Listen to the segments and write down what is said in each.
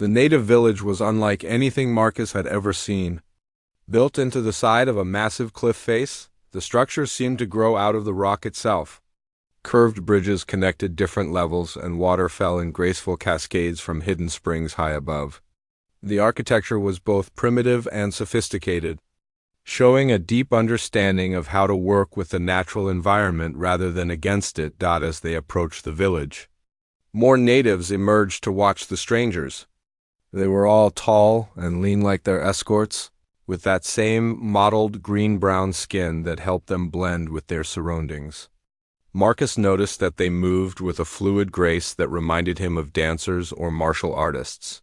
The native village was unlike anything Marcus had ever seen. Built into the side of a massive cliff face, the structure seemed to grow out of the rock itself. Curved bridges connected different levels, and water fell in graceful cascades from hidden springs high above. The architecture was both primitive and sophisticated, showing a deep understanding of how to work with the natural environment rather than against it. As they approached the village, more natives emerged to watch the strangers. They were all tall and lean like their escorts, with that same mottled green-brown skin that helped them blend with their surroundings. Marcus noticed that they moved with a fluid grace that reminded him of dancers or martial artists.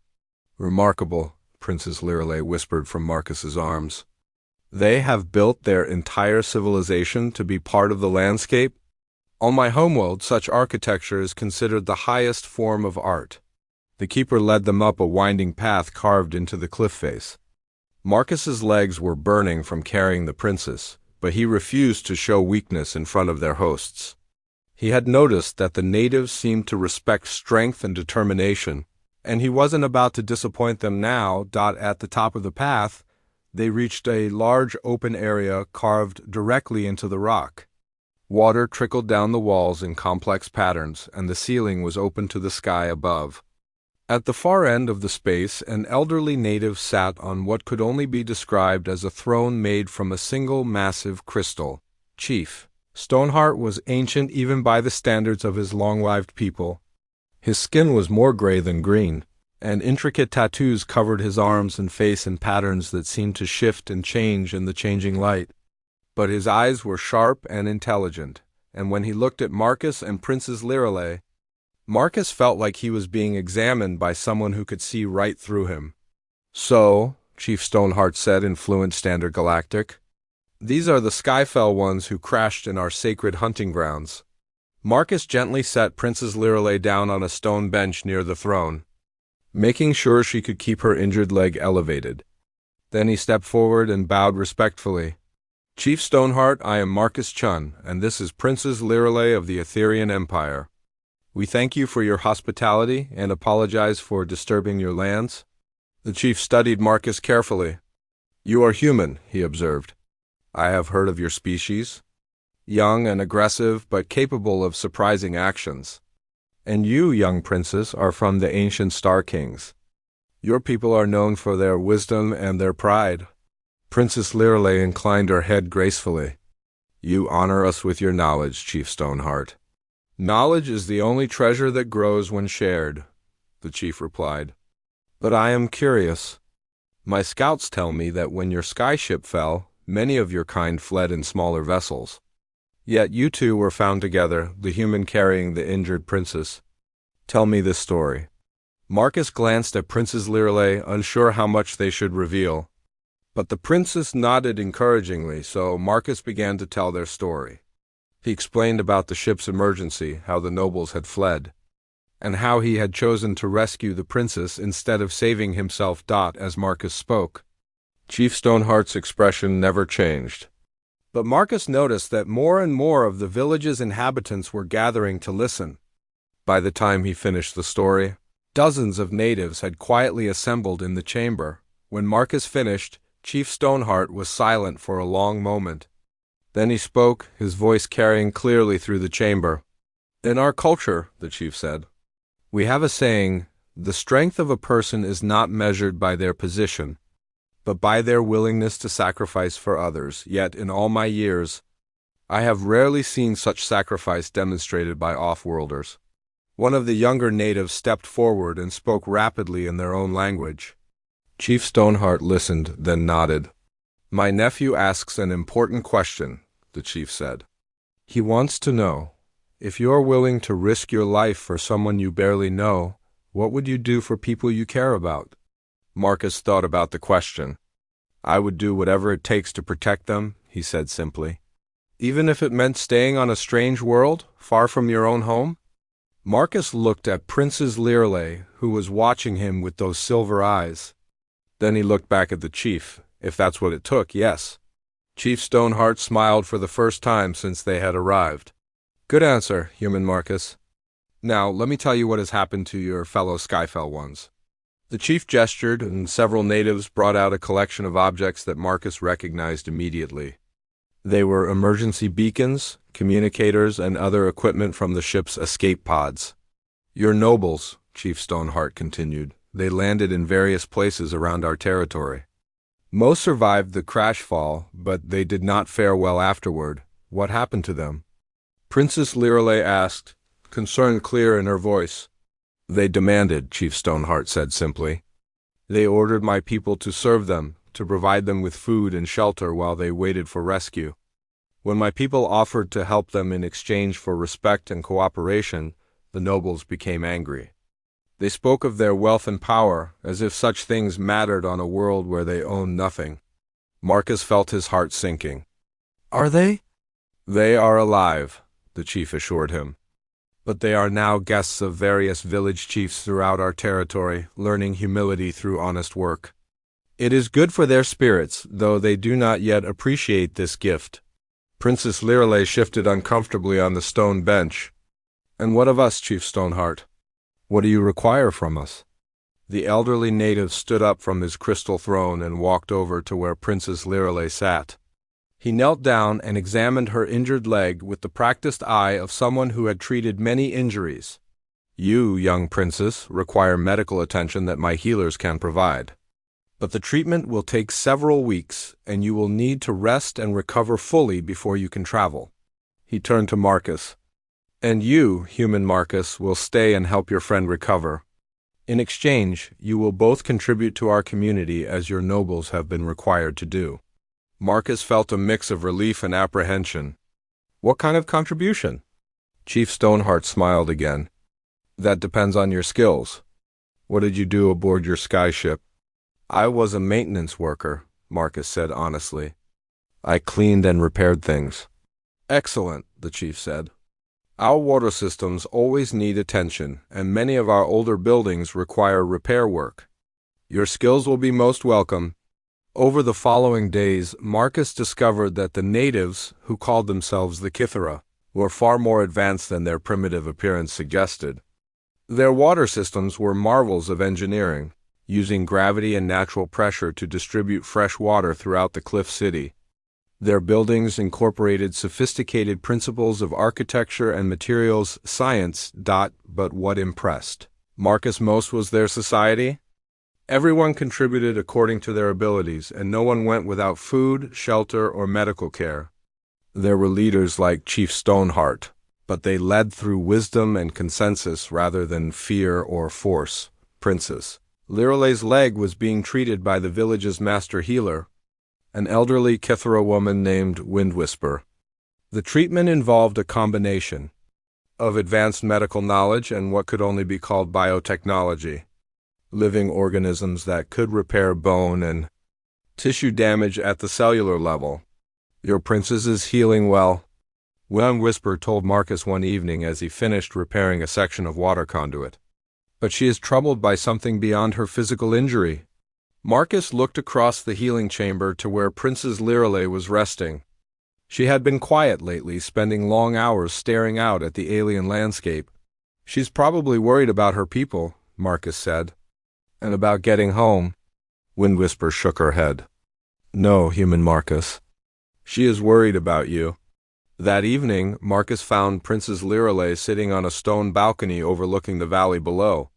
"Remarkable," Princess Lirelei whispered from Marcus's arms. "They have built their entire civilization to be part of the landscape? On my homeworld, such architecture is considered the highest form of art." The keeper led them up a winding path carved into the cliff face. Marcus's legs were burning from carrying the princess, but he refused to show weakness in front of their hosts. He had noticed that the natives seemed to respect strength and determination, and he wasn't about to disappoint them now. At the top of the path, they reached a large open area carved directly into the rock. Water trickled down the walls in complex patterns, and the ceiling was open to the sky above. At the far end of the space, an elderly native sat on what could only be described as a throne made from a single massive crystal. Chief Stoneheart was ancient even by the standards of his long-lived people. His skin was more gray than green, and intricate tattoos covered his arms and face in patterns that seemed to shift and change in the changing light. But his eyes were sharp and intelligent, and when he looked at Marcus and Princess Lirelei, Marcus felt like he was being examined by someone who could see right through him. "So," Chief Stoneheart said in fluent Standard Galactic, "these are the Skyfell ones who crashed in our sacred hunting grounds." Marcus gently set Princess Lirelei down on a stone bench near the throne, making sure she could keep her injured leg elevated. Then he stepped forward and bowed respectfully. "Chief Stoneheart, I am Marcus Chun, and this is Princess Lirelei of the Etherian Empire. We thank you for your hospitality and apologize for disturbing your lands." The chief studied Marcus carefully. "You are human," he observed. "I have heard of your species. Young and aggressive, but capable of surprising actions. And you, young princess, are from the ancient Star Kings. Your people are known for their wisdom and their pride." Princess Lirelei inclined her head gracefully. "You honor us with your knowledge, Chief Stoneheart." "Knowledge is the only treasure that grows when shared," the chief replied. "But I am curious. My scouts tell me that when your skyship fell, many of your kind fled in smaller vessels. Yet you two were found together, the human carrying the injured princess. Tell me this story." Marcus glanced at Princess Lirelei, unsure how much they should reveal. But the princess nodded encouragingly, so Marcus began to tell their story. He explained about the ship's emergency, how the nobles had fled, and how he had chosen to rescue the princess instead of saving himself. As Marcus spoke, Chief Stoneheart's expression never changed. But Marcus noticed that more and more of the village's inhabitants were gathering to listen. By the time he finished the story, dozens of natives had quietly assembled in the chamber. When Marcus finished, Chief Stoneheart was silent for a long moment. Then he spoke, his voice carrying clearly through the chamber. "In our culture," the chief said, "we have a saying, the strength of a person is not measured by their position, but by their willingness to sacrifice for others. Yet in all my years, I have rarely seen such sacrifice demonstrated by off-worlders." One of the younger natives stepped forward and spoke rapidly in their own language. Chief Stoneheart listened, then nodded. "My nephew asks an important question," the chief said. "He wants to know, if you are willing to risk your life for someone you barely know, what would you do for people you care about?" Marcus thought about the question. "I would do whatever it takes to protect them," he said simply. "Even if it meant staying on a strange world, far from your own home?" Marcus looked at Princess Lirelei, who was watching him with those silver eyes. Then he looked back at the chief. "If that's what it took, yes." Chief Stoneheart smiled for the first time since they had arrived. "Good answer, human Marcus. Now, let me tell you what has happened to your fellow Skyfell ones. The chief gestured, and several natives brought out a collection of objects that Marcus recognized immediately. They were emergency beacons, communicators, and other equipment from the ship's escape pods. "Your nobles," Chief Stoneheart continued. "They landed in various places around our territory. Most survived the crash fall, but they did not fare well afterward. What happened to them?" Princess Lirelei asked, concern clear in her voice. "They demanded," Chief Stoneheart said simply. "They ordered my people to serve them, to provide them with food and shelter while they waited for rescue. When my people offered to help them in exchange for respect and cooperation, the nobles became angry. They spoke of their wealth and power, as if such things mattered on a world where they owned nothing." Marcus felt his heart sinking. "Are they?" "They are alive," the chief assured him. "But they are now guests of various village chiefs throughout our territory, learning humility through honest work. It is good for their spirits, though they do not yet appreciate this gift." Princess Lirelei shifted uncomfortably on the stone bench. "And what of us, Chief Stoneheart? What do you require from us?" The elderly native stood up from his crystal throne and walked over to where Princess Lirelei sat. He knelt down and examined her injured leg with the practiced eye of someone who had treated many injuries. "You, young princess, require medical attention that my healers can provide. But the treatment will take several weeks, and you will need to rest and recover fully before you can travel." He turned to Marcus. "And you, human Marcus, will stay and help your friend recover. In exchange, you will both contribute to our community as your nobles have been required to do." Marcus felt a mix of relief and apprehension. "What kind of contribution?" Chief Stoneheart smiled again. "That depends on your skills. What did you do aboard your skyship?" "I was a maintenance worker," Marcus said honestly. "I cleaned and repaired things." "Excellent," the chief said. "Our water systems always need attention, and many of our older buildings require repair work. Your skills will be most welcome." Over the following days, Marcus discovered that the natives, who called themselves the Kithera, were far more advanced than their primitive appearance suggested. Their water systems were marvels of engineering, using gravity and natural pressure to distribute fresh water throughout the cliff city. Their buildings incorporated sophisticated principles of architecture and materials science. But what impressed Marcus most was their society. Everyone contributed according to their abilities, and no one went without food, shelter, or medical care. There were leaders like Chief Stoneheart, but they led through wisdom and consensus rather than fear or force. Princess Lirelei's leg was being treated by the village's master healer, an elderly Kithera woman named Wind Whisper. The treatment involved a combination of advanced medical knowledge and what could only be called biotechnology. Living organisms that could repair bone and tissue damage at the cellular level. "Your princess is healing well," Wind Whisper told Marcus one evening as he finished repairing a section of water conduit. "But she is troubled by something beyond her physical injury." Marcus looked across the healing chamber to where Princess Lirelei was resting. She had been quiet lately, spending long hours staring out at the alien landscape. "She's probably worried about her people," Marcus said. "And about getting home." Wind Whisper shook her head. "No, human Marcus. She is worried about you." That evening, Marcus found Princess Lirelei sitting on a stone balcony overlooking the valley below.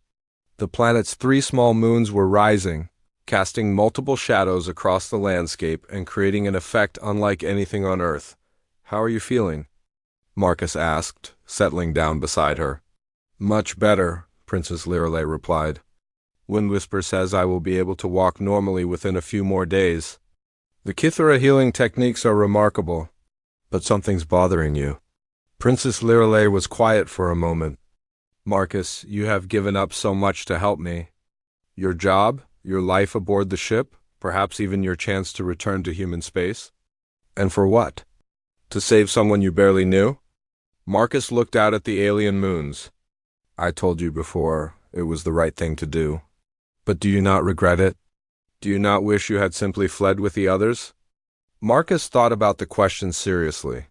The planet's 3 small moons were rising, casting multiple shadows across the landscape and creating an effect unlike anything on Earth. "How are you feeling?" Marcus asked, settling down beside her. "Much better," Princess Lirelei replied. "Wind Whisper says I will be able to walk normally within a few more days. The Kithera healing techniques are remarkable, but something's bothering you." Princess Lirelei was quiet for a moment. "Marcus, you have given up so much to help me. Your job, your life aboard the ship, perhaps even your chance to return to human space. And for what? To save someone you barely knew?" Marcus looked out at the alien moons. "I told you before, it was the right thing to do. But do you not regret it? Do you not wish you had simply fled with the others?" Marcus thought about the question seriously.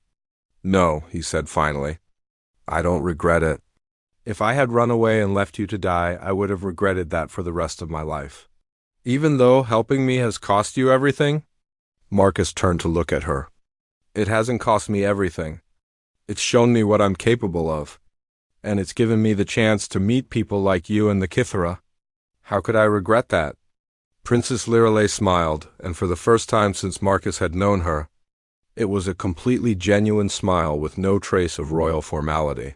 "No," he said finally. "I don't regret it. If I had run away and left you to die, I would have regretted that for the rest of my life. Even though helping me has cost you everything? Marcus turned to look at her. It hasn't cost me everything. It's shown me what I'm capable of. And it's given me the chance to meet people like you and the Kithara. How could I regret that? Princess Lirelei smiled, and for the first time since Marcus had known her, it was a completely genuine smile with no trace of royal formality.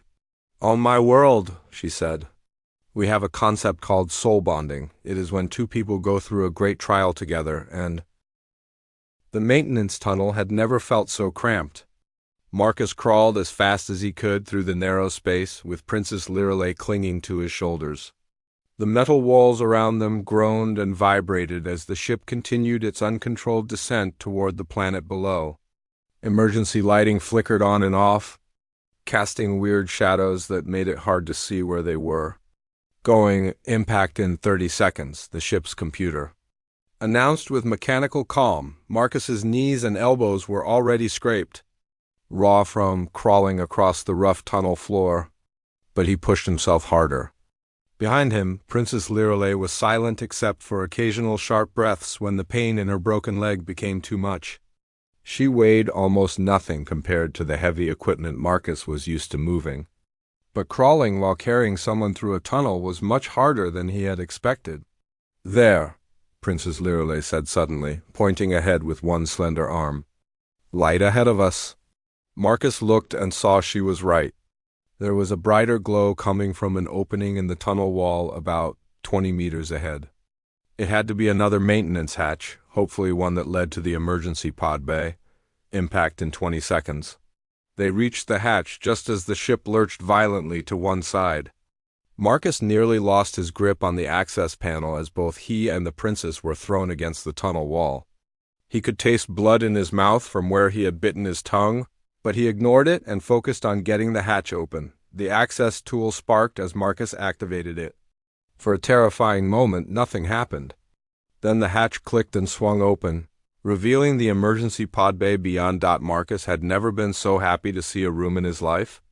On my world, she said, we have a concept called soul bonding. It is when two people go through a great trial together, and the maintenance tunnel had never felt so cramped. Marcus crawled as fast as he could through the narrow space, with Princess Lirelei clinging to his shoulders. The metal walls around them groaned and vibrated as the ship continued its uncontrolled descent toward the planet below. Emergency lighting flickered on and off, casting weird shadows that made it hard to see where they were. Going, impact in 30 seconds, the ship's computer announced with mechanical calm. Marcus's knees and elbows were already scraped, raw from crawling across the rough tunnel floor, but he pushed himself harder. Behind him, Princess Lirelei was silent except for occasional sharp breaths when the pain in her broken leg became too much. She weighed almost nothing compared to the heavy equipment Marcus was used to moving. But crawling while carrying someone through a tunnel was much harder than he had expected. There, Princess Lirelei said suddenly, pointing ahead with one slender arm. Light ahead of us. Marcus looked and saw she was right. There was a brighter glow coming from an opening in the tunnel wall about 20 meters ahead. It had to be another maintenance hatch, hopefully one that led to the emergency pod bay. Impact in 20 seconds. They reached the hatch just as the ship lurched violently to one side. Marcus nearly lost his grip on the access panel as both he and the princess were thrown against the tunnel wall. He could taste blood in his mouth from where he had bitten his tongue, but he ignored it and focused on getting the hatch open. The access tool sparked as Marcus activated it. For a terrifying moment, nothing happened. Then the hatch clicked and swung open, revealing the emergency pod bay beyond. Marcus had never been so happy to see a room in his life.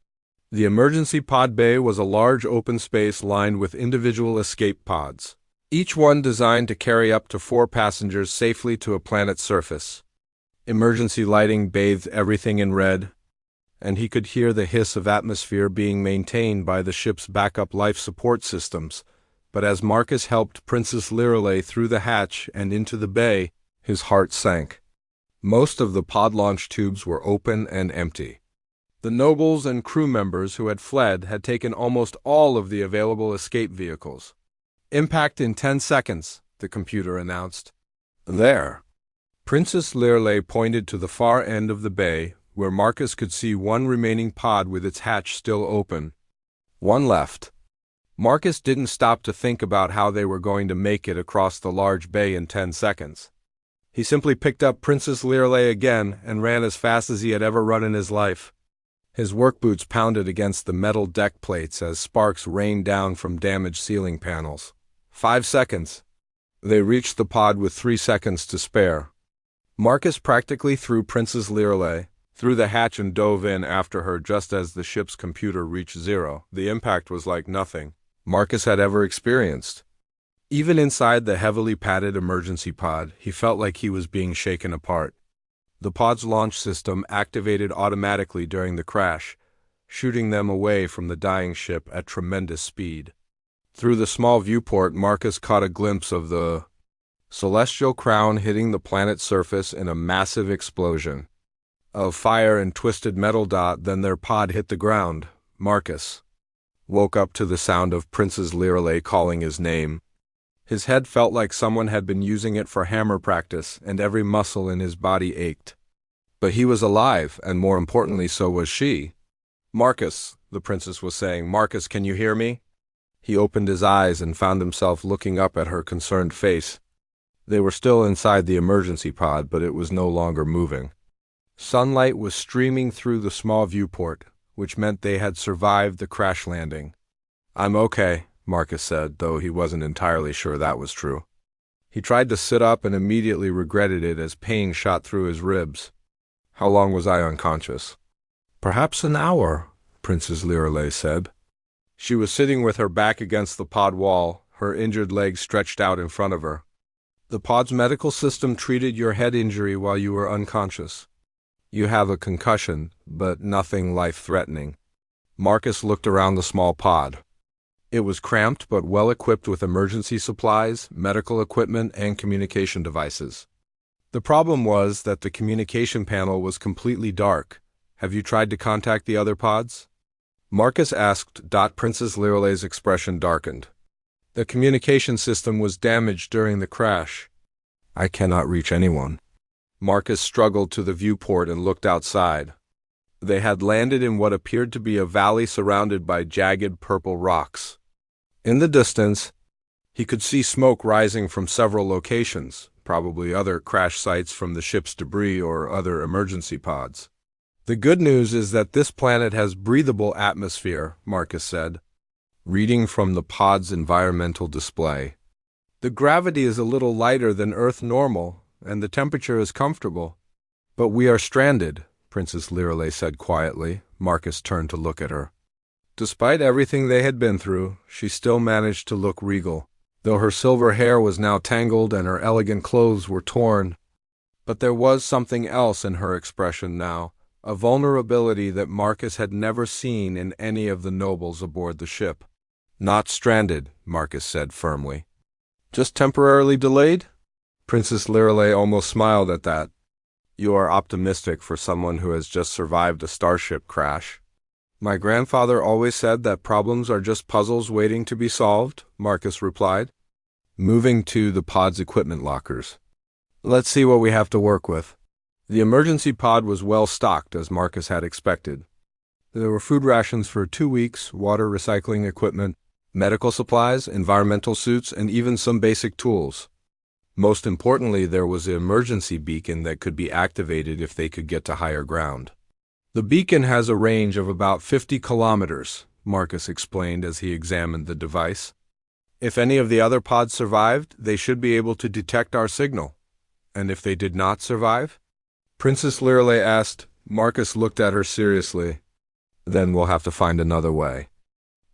The emergency pod bay was a large open space lined with individual escape pods, each one designed to carry up to 4 passengers safely to a planet's surface. Emergency lighting bathed everything in red, and he could hear the hiss of atmosphere being maintained by the ship's backup life support systems. But as Marcus helped Princess Lirelei through the hatch and into the bay, his heart sank. Most of the pod launch tubes were open and empty. The nobles and crew members who had fled had taken almost all of the available escape vehicles. Impact in 10 seconds, the computer announced. There. Princess Lirelei pointed to the far end of the bay, where Marcus could see one remaining pod with its hatch still open. One left. Marcus didn't stop to think about how they were going to make it across the large bay in 10 seconds. He simply picked up Princess Lirelei again and ran as fast as he had ever run in his life. His work boots pounded against the metal deck plates as sparks rained down from damaged ceiling panels. 5 seconds. They reached the pod with 3 seconds to spare. Marcus practically threw Princess Lirelei through the hatch and dove in after her just as the ship's computer reached 0. The impact was like nothing Marcus had ever experienced. Even inside the heavily padded emergency pod, he felt like he was being shaken apart. The pod's launch system activated automatically during the crash, shooting them away from the dying ship at tremendous speed. Through the small viewport, Marcus caught a glimpse of the celestial crown hitting the planet's surface in a massive explosion of fire and twisted metal. Then their pod hit the ground. Marcus woke up to the sound of Princess Lirelei calling his name. His head felt like someone had been using it for hammer practice, and every muscle in his body ached. But he was alive, and more importantly, so was she. Marcus, the princess was saying, Marcus, can you hear me? He opened his eyes and found himself looking up at her concerned face. They were still inside the emergency pod, but it was no longer moving. Sunlight was streaming through the small viewport, which meant they had survived the crash landing. I'm okay, Marcus said, though he wasn't entirely sure that was true. He tried to sit up and immediately regretted it as pain shot through his ribs. How long was I unconscious? Perhaps an hour, Princess Lirelei said. She was sitting with her back against the pod wall, her injured legs stretched out in front of her. The pod's medical system treated your head injury while you were unconscious. You have a concussion, but nothing life-threatening. Marcus looked around the small pod. It was cramped but well-equipped with emergency supplies, medical equipment, and communication devices. The problem was that the communication panel was completely dark. Have you tried to contact the other pods? Marcus asked. Princess Liralay's expression darkened. The communication system was damaged during the crash. I cannot reach anyone. Marcus struggled to the viewport and looked outside. They had landed in what appeared to be a valley surrounded by jagged purple rocks. In the distance, he could see smoke rising from several locations, probably other crash sites from the ship's debris or other emergency pods. The good news is that this planet has breathable atmosphere, Marcus said, reading from the pod's environmental display. The gravity is a little lighter than Earth normal, and the temperature is comfortable. But we are stranded, Princess Liralay said quietly. Marcus turned to look at her. Despite everything they had been through, she still managed to look regal, though her silver hair was now tangled and her elegant clothes were torn. But there was something else in her expression now, a vulnerability that Marcus had never seen in any of the nobles aboard the ship. Not stranded, Marcus said firmly. Just temporarily delayed? Princess Liralay almost smiled at that. You are optimistic for someone who has just survived a starship crash. My grandfather always said that problems are just puzzles waiting to be solved, Marcus replied, moving to the pod's equipment lockers. Let's see what we have to work with. The emergency pod was well stocked, as Marcus had expected. There were food rations for 2 weeks, water recycling equipment, medical supplies, environmental suits, and even some basic tools. Most importantly, there was an emergency beacon that could be activated if they could get to higher ground. The beacon has a range of about 50 kilometers, Marcus explained as he examined the device. If any of the other pods survived, they should be able to detect our signal. And if they did not survive? Princess Liralay asked. Marcus looked at her seriously. Then we'll have to find another way.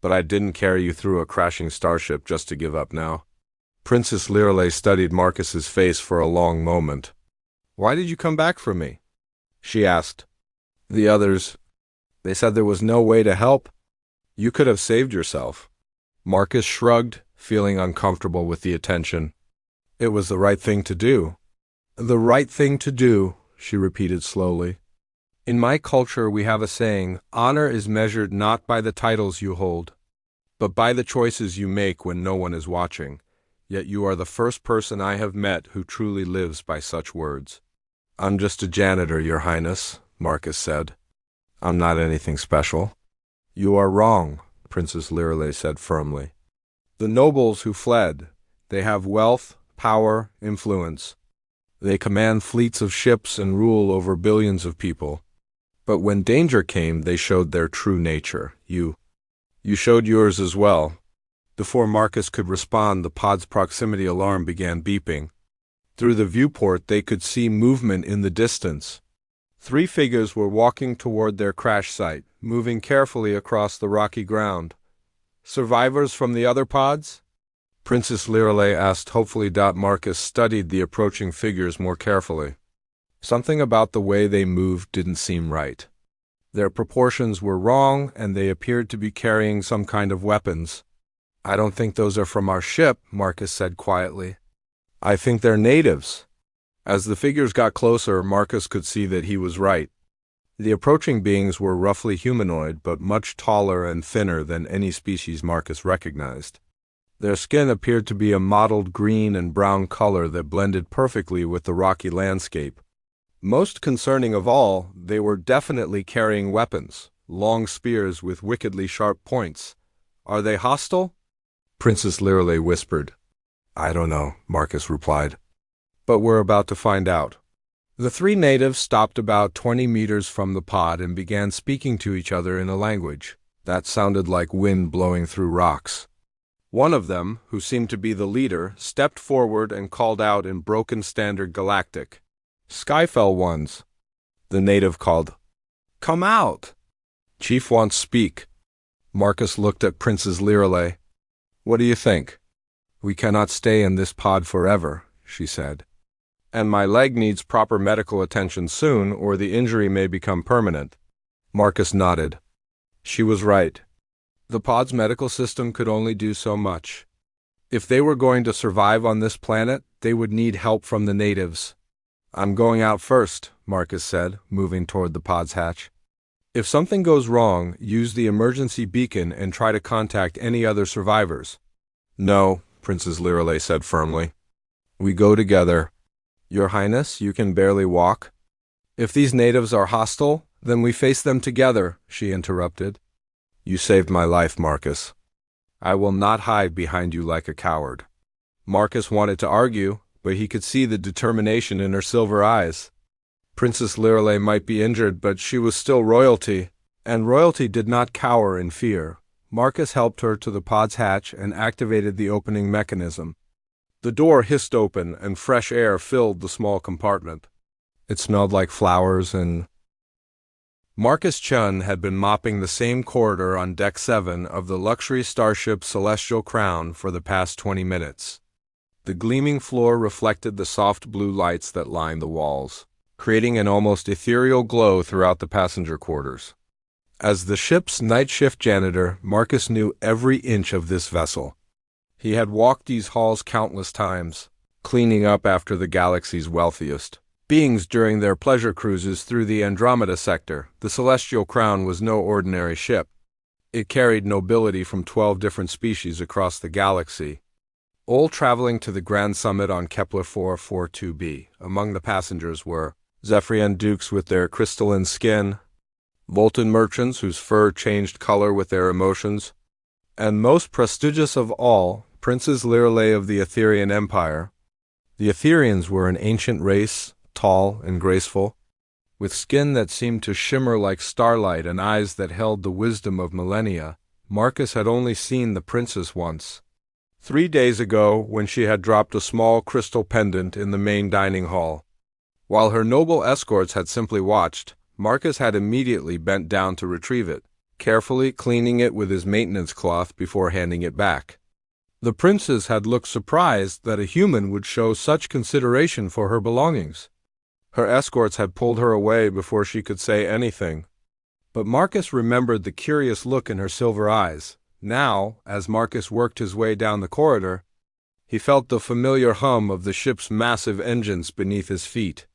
But I didn't carry you through a crashing starship just to give up now. Princess Liralay studied Marcus's face for a long moment. Why did you come back for me? She asked. The others, they said there was no way to help. You could have saved yourself. Marcus shrugged, feeling uncomfortable with the attention. It was the right thing to do. The right thing to do, she repeated slowly. In my culture we have a saying, honor is measured not by the titles you hold, but by the choices you make when no one is watching. Yet you are the first person I have met who truly lives by such words. I'm just a janitor, Your Highness, Marcus said. I'm not anything special. You are wrong, Princess Liralay said firmly. The nobles who fled, they have wealth, power, influence. They command fleets of ships and rule over billions of people. But when danger came, they showed their true nature. You showed yours as well. Before Marcus could respond, the pod's proximity alarm began beeping. Through the viewport, they could see movement in the distance. 3 figures were walking toward their crash site, moving carefully across the rocky ground. Survivors from the other pods? Princess Liralay asked hopefully. Marcus studied the approaching figures more carefully. Something about the way they moved didn't seem right. Their proportions were wrong, and they appeared to be carrying some kind of weapons. I don't think those are from our ship, Marcus said quietly. I think they're natives. As the figures got closer, Marcus could see that he was right. The approaching beings were roughly humanoid, but much taller and thinner than any species Marcus recognized. Their skin appeared to be a mottled green and brown color that blended perfectly with the rocky landscape. Most concerning of all, they were definitely carrying weapons, long spears with wickedly sharp points. Are they hostile? Princess Liralay whispered. I don't know, Marcus replied. But we're about to find out. The 3 natives stopped about 20 meters from the pod and began speaking to each other in a language that sounded like wind blowing through rocks. One of them, who seemed to be the leader, stepped forward and called out in broken standard Galactic. Skyfell ones. The native called. Come out! Chief wants speak. Marcus looked at Princess Lirelei. "What do you think?" "We cannot stay in this pod forever," she said. "And my leg needs proper medical attention soon, or the injury may become permanent." Marcus nodded. She was right. The pod's medical system could only do so much. If they were going to survive on this planet, they would need help from the natives. "I'm going out first," Marcus said, moving toward the pod's hatch. "If something goes wrong, use the emergency beacon and try to contact any other survivors." "No," Princess Lirelei said firmly. "We go together." "Your Highness, you can barely walk." "If these natives are hostile, then we face them together," she interrupted. "You saved my life, Marcus. I will not hide behind you like a coward." Marcus wanted to argue, but he could see the determination in her silver eyes. Princess Lirelei might be injured, but she was still royalty, and royalty did not cower in fear. Marcus helped her to the pod's hatch and activated the opening mechanism. The door hissed open, and fresh air filled the small compartment. It smelled like flowers and... Marcus Chun had been mopping the same corridor on Deck 7 of the luxury starship Celestial Crown for the past 20 minutes. The gleaming floor reflected the soft blue lights that lined the walls, creating an almost ethereal glow throughout the passenger quarters. As the ship's night shift janitor, Marcus knew every inch of this vessel. He had walked these halls countless times, cleaning up after the galaxy's wealthiest beings during their pleasure cruises through the Andromeda sector. The Celestial Crown was no ordinary ship. It carried nobility from 12 different species across the galaxy, all traveling to the Grand Summit on Kepler 442b. Among the passengers were Zephyrian dukes with their crystalline skin, Voltan merchants whose fur changed color with their emotions, and most prestigious of all, Princess Lirelei of the Etherian Empire. The Etherians were an ancient race, tall and graceful, with skin that seemed to shimmer like starlight and eyes that held the wisdom of millennia. Marcus had only seen the princess once. 3 days ago, when she had dropped a small crystal pendant in the main dining hall. While her noble escorts had simply watched, Marcus had immediately bent down to retrieve it, carefully cleaning it with his maintenance cloth before handing it back. The princess had looked surprised that a human would show such consideration for her belongings. Her escorts had pulled her away before she could say anything. But Marcus remembered the curious look in her silver eyes. Now, as Marcus worked his way down the corridor, he felt the familiar hum of the ship's massive engines beneath his feet.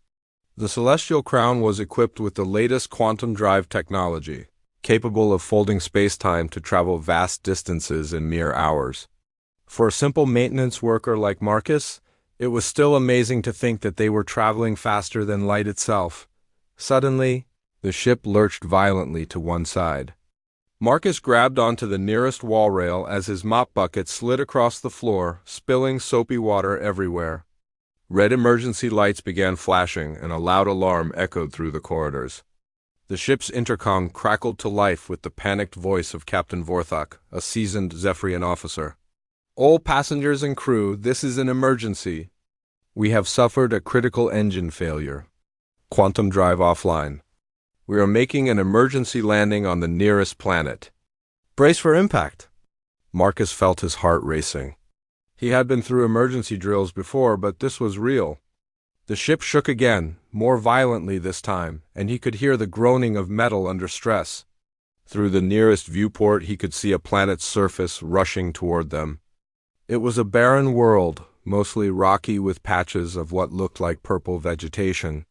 The Celestial Crown was equipped with the latest quantum drive technology, capable of folding space-time to travel vast distances in mere hours. For a simple maintenance worker like Marcus, it was still amazing to think that they were traveling faster than light itself. Suddenly, the ship lurched violently to one side. Marcus grabbed onto the nearest wall rail as his mop bucket slid across the floor, spilling soapy water everywhere. Red emergency lights began flashing, and a loud alarm echoed through the corridors. The ship's intercom crackled to life with the panicked voice of Captain Vorthok, a seasoned Zephyrian officer. "All passengers and crew, this is an emergency. We have suffered a critical engine failure. Quantum drive offline. We are making an emergency landing on the nearest planet. Brace for impact." Marcus felt his heart racing. He had been through emergency drills before, but this was real. The ship shook again, more violently this time, and he could hear the groaning of metal under stress. Through the nearest viewport, he could see a planet's surface rushing toward them. It was a barren world, mostly rocky with patches of what looked like purple vegetation.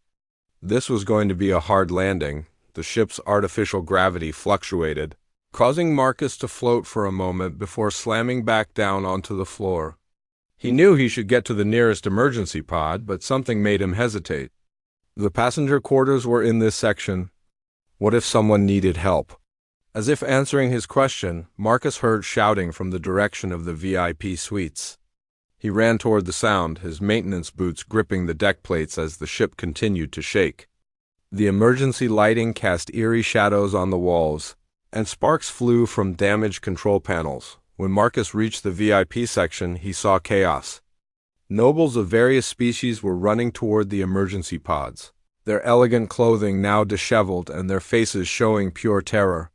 This was going to be a hard landing. The ship's artificial gravity fluctuated, causing Marcus to float for a moment before slamming back down onto the floor. He knew he should get to the nearest emergency pod, but something made him hesitate. The passenger quarters were in this section. What if someone needed help? As if answering his question, Marcus heard shouting from the direction of the VIP suites. He ran toward the sound, his maintenance boots gripping the deck plates as the ship continued to shake. The emergency lighting cast eerie shadows on the walls, and sparks flew from damaged control panels. When Marcus reached the VIP section, he saw chaos. Nobles of various species were running toward the emergency pods, their elegant clothing now disheveled and their faces showing pure terror.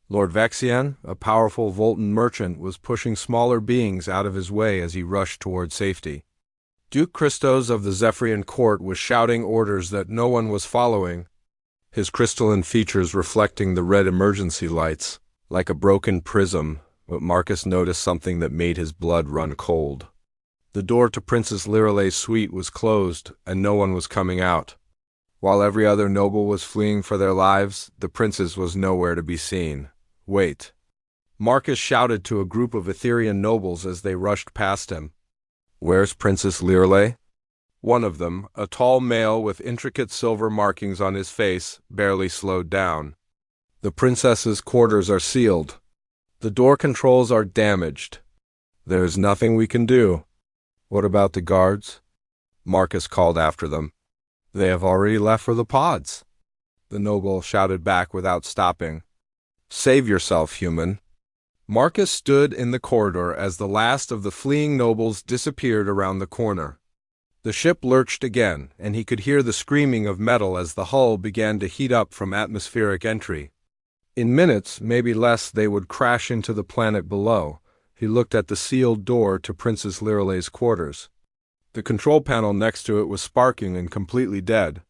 Lord Vexian, a powerful Voltan merchant, was pushing smaller beings out of his way as he rushed toward safety. Duke Christos of the Zephyrian court was shouting orders that no one was following, his crystalline features reflecting the red emergency lights, like a broken prism, but Marcus noticed something that made his blood run cold. The door to Princess Liralay's suite was closed, and no one was coming out. While every other noble was fleeing for their lives, the princess was nowhere to be seen. Wait. Marcus shouted to a group of Etherean nobles as they rushed past him. Where's Princess Liralay? One of them, a tall male with intricate silver markings on his face, barely slowed down. The princess's quarters are sealed. The door controls are damaged. There's nothing we can do. What about the guards? Marcus called after them. They have already left for the pods. The noble shouted back without stopping. Save yourself, human. Marcus stood in the corridor as the last of the fleeing nobles disappeared around the corner. The ship lurched again, and he could hear the screaming of metal as the hull began to heat up from atmospheric entry. In minutes, maybe less, they would crash into the planet below. He looked at the sealed door to Princess Liralay's quarters. The control panel next to it was sparking and completely dead.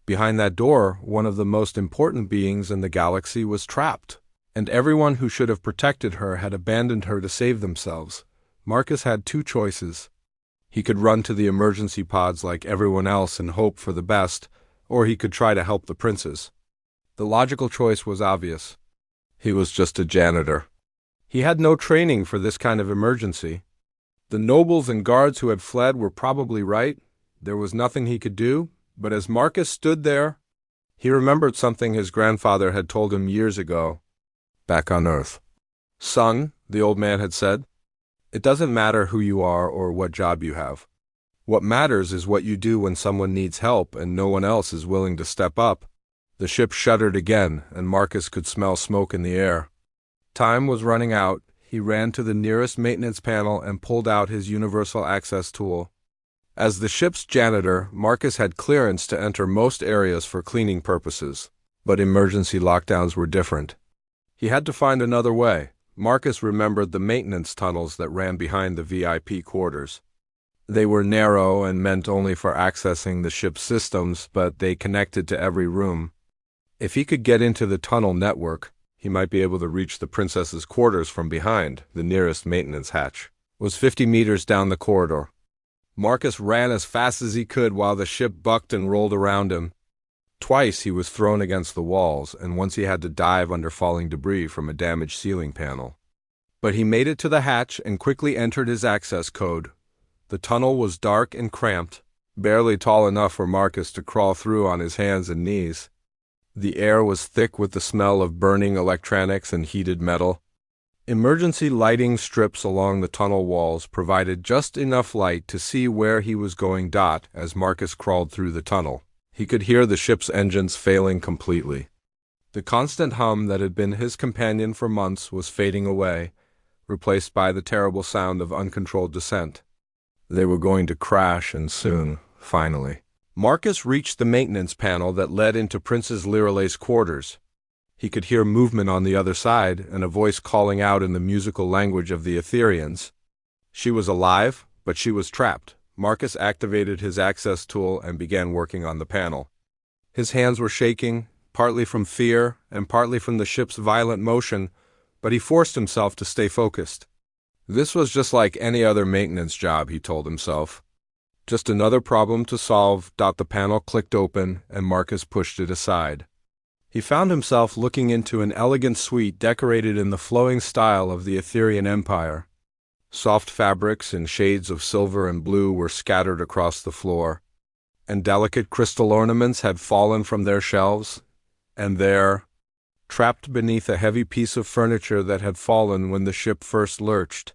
Behind that door, one of the most important beings in the galaxy was trapped, and everyone who should have protected her had abandoned her to save themselves. Marcus had two choices. He could run to the emergency pods like everyone else and hope for the best, or he could try to help the princess. The logical choice was obvious. He was just a janitor. He had no training for this kind of emergency. The nobles and guards who had fled were probably right. There was nothing he could do, but as Marcus stood there, he remembered something his grandfather had told him years ago, back on Earth. Son, the old man had said, it doesn't matter who you are or what job you have. What matters is what you do when someone needs help and no one else is willing to step up. The ship shuddered again, and Marcus could smell smoke in the air. Time was running out. He ran to the nearest maintenance panel and pulled out his universal access tool. As the ship's janitor, Marcus had clearance to enter most areas for cleaning purposes, but emergency lockdowns were different. He had to find another way. Marcus remembered the maintenance tunnels that ran behind the VIP quarters. They were narrow and meant only for accessing the ship's systems, but they connected to every room. If he could get into the tunnel network, he might be able to reach the princess's quarters from behind. The nearest maintenance hatch was 50 meters down the corridor. Marcus ran as fast as he could while the ship bucked and rolled around him. Twice he was thrown against the walls, and once he had to dive under falling debris from a damaged ceiling panel. But he made it to the hatch and quickly entered his access code. The tunnel was dark and cramped, barely tall enough for Marcus to crawl through on his hands and knees. The air was thick with the smell of burning electronics and heated metal. Emergency lighting strips along the tunnel walls provided just enough light to see where he was going. As Marcus crawled through the tunnel, he could hear the ship's engines failing completely. The constant hum that had been his companion for months was fading away, replaced by the terrible sound of uncontrolled descent. They were going to crash, and soon, finally. Marcus reached the maintenance panel that led into Princess Liralay's quarters. He could hear movement on the other side and a voice calling out in the musical language of the Etherians. She was alive, but she was trapped. Marcus activated his access tool and began working on the panel. His hands were shaking, partly from fear and partly from the ship's violent motion, but he forced himself to stay focused. This was just like any other maintenance job, he told himself. Just another problem to solve. The panel clicked open, and Marcus pushed it aside. He found himself looking into an elegant suite decorated in the flowing style of the Etherean Empire. Soft fabrics in shades of silver and blue were scattered across the floor, and delicate crystal ornaments had fallen from their shelves, and there, trapped beneath a heavy piece of furniture that had fallen when the ship first lurched,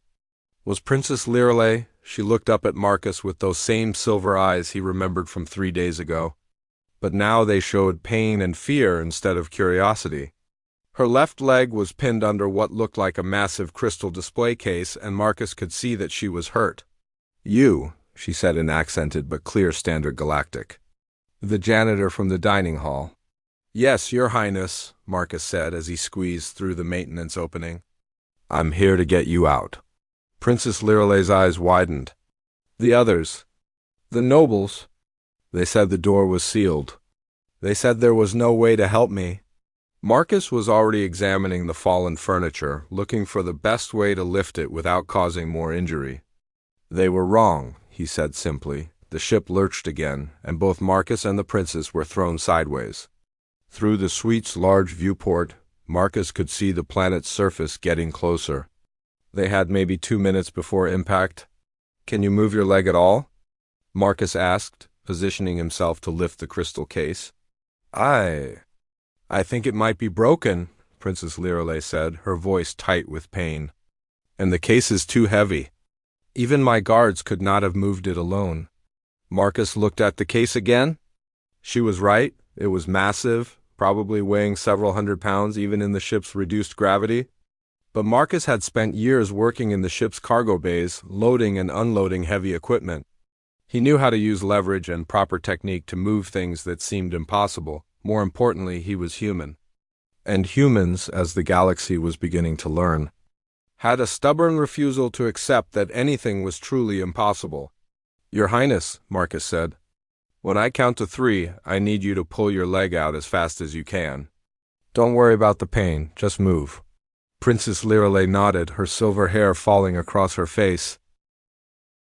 was Princess Liralay. She looked up at Marcus with those same silver eyes he remembered from 3 days ago. But now they showed pain and fear instead of curiosity. Her left leg was pinned under what looked like a massive crystal display case, and Marcus could see that she was hurt. "You," she said in accented but clear Standard Galactic. "The janitor from the dining hall. Yes, Your Highness, Marcus said as he squeezed through the maintenance opening. I'm here to get you out. Princess Liralay's eyes widened. The others. The nobles. They said the door was sealed. They said there was no way to help me. Marcus was already examining the fallen furniture, looking for the best way to lift it without causing more injury. They were wrong, he said simply. The ship lurched again, and both Marcus and the princess were thrown sideways. Through the suite's large viewport, Marcus could see the planet's surface getting closer. They had maybe 2 minutes before impact. Can you move your leg at all? Marcus asked, positioning himself to lift the crystal case. I think it might be broken, Princess Liralay said, her voice tight with pain. And the case is too heavy. Even my guards could not have moved it alone. Marcus looked at the case again. She was right. It was massive, probably weighing several hundred pounds even in the ship's reduced gravity. But Marcus had spent years working in the ship's cargo bays, loading and unloading heavy equipment. He knew how to use leverage and proper technique to move things that seemed impossible. More importantly, he was human. And humans, as the galaxy was beginning to learn, had a stubborn refusal to accept that anything was truly impossible. Your Highness, Marcus said, when I count to 3, I need you to pull your leg out as fast as you can. Don't worry about the pain, just move. Princess Liralay nodded, her silver hair falling across her face.